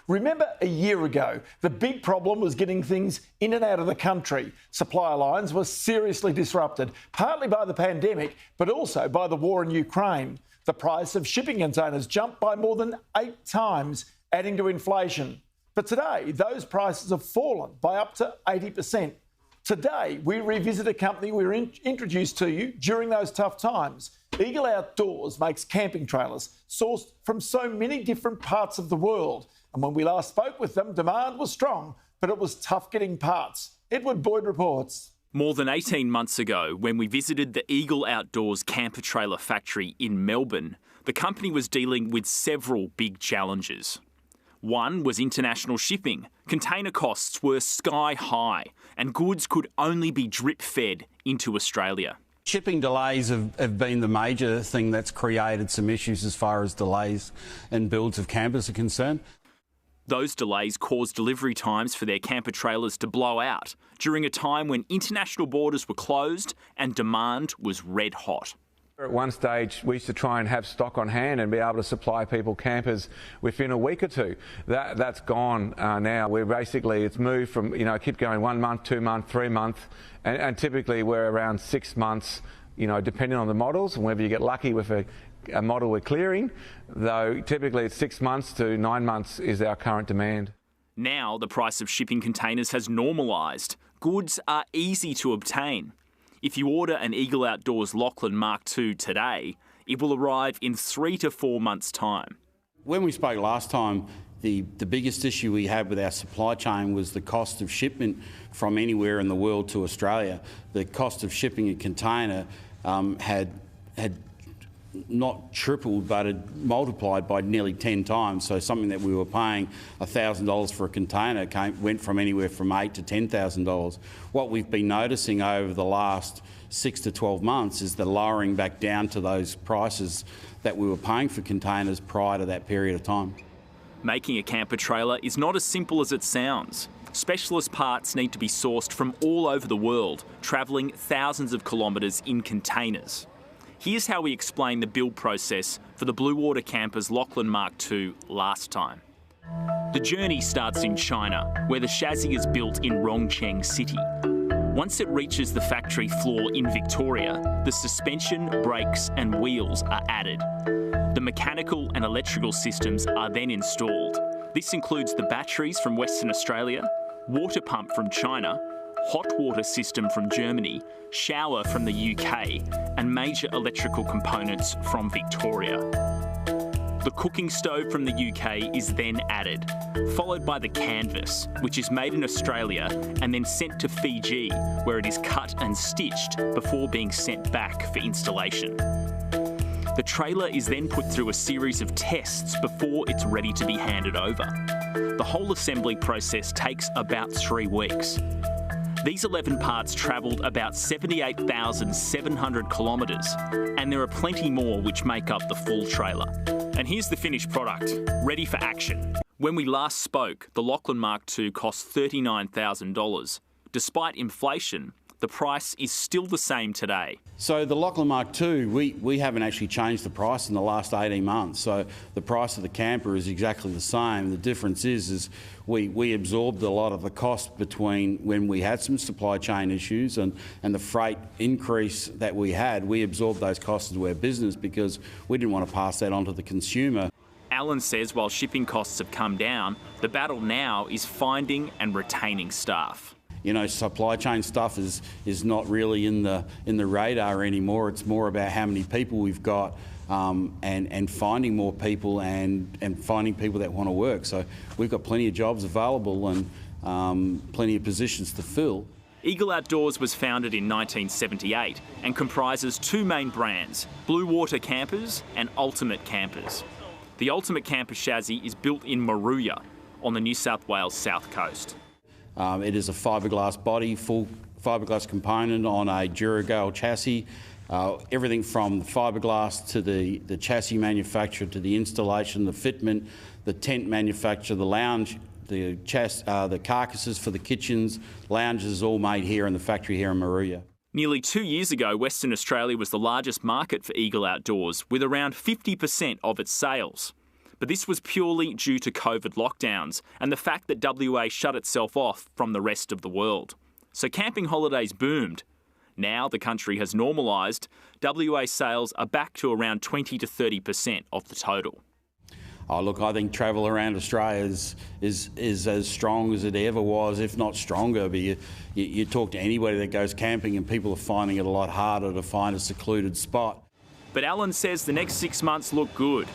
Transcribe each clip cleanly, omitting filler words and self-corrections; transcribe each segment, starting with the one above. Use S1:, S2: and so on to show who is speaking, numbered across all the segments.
S1: Remember a year ago, the big problem was getting things in and out of the country. Supply lines were seriously disrupted, partly by the pandemic, but also by the war in Ukraine. The price of shipping containers jumped by more than 8 times, adding to inflation. But today, those prices have fallen by up to 80%. Today, we revisit a company we were introduced to you during those tough times. Eagle Outdoors makes camping trailers sourced from so many different parts of the world. And when we last spoke with them, demand was strong, but it was tough getting parts. Edward Boyd reports.
S2: More than 18 months ago, when we visited the Eagle Outdoors camper trailer factory in Melbourne, the company was dealing with several big challenges. One was international shipping. Container costs were sky high and goods could only be drip-fed into Australia.
S3: Shipping delays have been the major thing that's created some issues as far as delays and builds of campers are concerned.
S2: Those delays caused delivery times for their camper trailers to blow out during a time when international borders were closed and demand was red hot.
S4: At one stage, we used to try and have stock on hand and be able to supply people campers within a week or two. That's gone now. It's moved from, keep going 1 month, 2 month, 3 month, and typically we're around 6 months, depending on the models and whether you get lucky with a model we're clearing, though typically it's 6 months to 9 months is our current demand.
S2: Now the price of shipping containers has normalised. Goods are easy to obtain. If you order an Eagle Outdoors Lachlan Mark II today, it will arrive in 3 to 4 months' time.
S3: When we spoke last time, the biggest issue we had with our supply chain was the cost of shipment from anywhere in the world to Australia. The cost of shipping a container had not tripled, but had multiplied by nearly 10 times. So something that we were paying $1,000 for a container went from anywhere from $8,000 to $10,000. What we've been noticing over the last 6 to 12 months is the lowering back down to those prices that we were paying for containers prior to that period of time.
S2: Making a camper trailer is not as simple as it sounds. Specialist parts need to be sourced from all over the world, travelling thousands of kilometres in containers. Here's how we explained the build process for the Blue Water Campers Lachlan Mark II last time. The journey starts in China, where the chassis is built in Rongcheng City. Once it reaches the factory floor in Victoria, the suspension, brakes and wheels are added. The mechanical and electrical systems are then installed. This includes the batteries from Western Australia, water pump from China, hot water system from Germany, shower from the UK, and major electrical components from Victoria. The cooking stove from the UK is then added, followed by the canvas, which is made in Australia and then sent to Fiji, where it is cut and stitched before being sent back for installation. The trailer is then put through a series of tests before it's ready to be handed over. The whole assembly process takes about 3 weeks. These 11 parts travelled about 78,700 kilometres, and there are plenty more which make up the full trailer. And here's the finished product, ready for action. When we last spoke, the Lachlan Mark II cost $39,000. Despite inflation, the price is still the same today.
S3: So the Lachlan Mark II, we haven't actually changed the price in the last 18 months. So the price of the camper is exactly the same. The difference is we absorbed a lot of the cost between when we had some supply chain issues and the freight increase that we had. We absorbed those costs into our business because we didn't want to pass that on to the consumer.
S2: Alan says while shipping costs have come down, the battle now is finding and retaining staff.
S3: Supply chain stuff is not really in the radar anymore. It's more about how many people we've got and finding more people and finding people that want to work. So we've got plenty of jobs available and plenty of positions to fill.
S2: Eagle Outdoors was founded in 1978 and comprises 2 main brands, Blue Water Campers and Ultimate Campers. The Ultimate Camper chassis is built in Moruya on the New South Wales south coast.
S3: It is a fiberglass body, full fiberglass component on a Duragale chassis. Everything from the fiberglass to the chassis manufacturer to the installation, the fitment, the tent manufacturer, the lounge, the carcasses for the kitchens, lounges, all made here in the factory here in Moruya.
S2: Nearly 2 years ago, Western Australia was the largest market for Eagle Outdoors, with around 50% of its sales. But this was purely due to COVID lockdowns and the fact that WA shut itself off from the rest of the world. So camping holidays boomed. Now the country has normalised, WA sales are back to around 20 to 30% of the total.
S3: Oh, look, I think travel around Australia is as strong as it ever was, if not stronger. But you talk to anybody that goes camping and people are finding it a lot harder to find a secluded spot.
S2: But Alan says the next 6 months look good.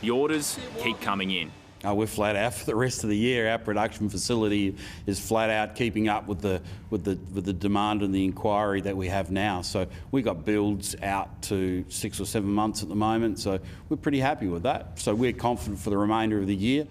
S2: The orders keep coming in.
S3: We're flat out for the rest of the year. Our production facility is flat out keeping up with the demand and the inquiry that we have now. So we got builds out to 6 or 7 months at the moment. So we're pretty happy with that. So we're confident for the remainder of the year.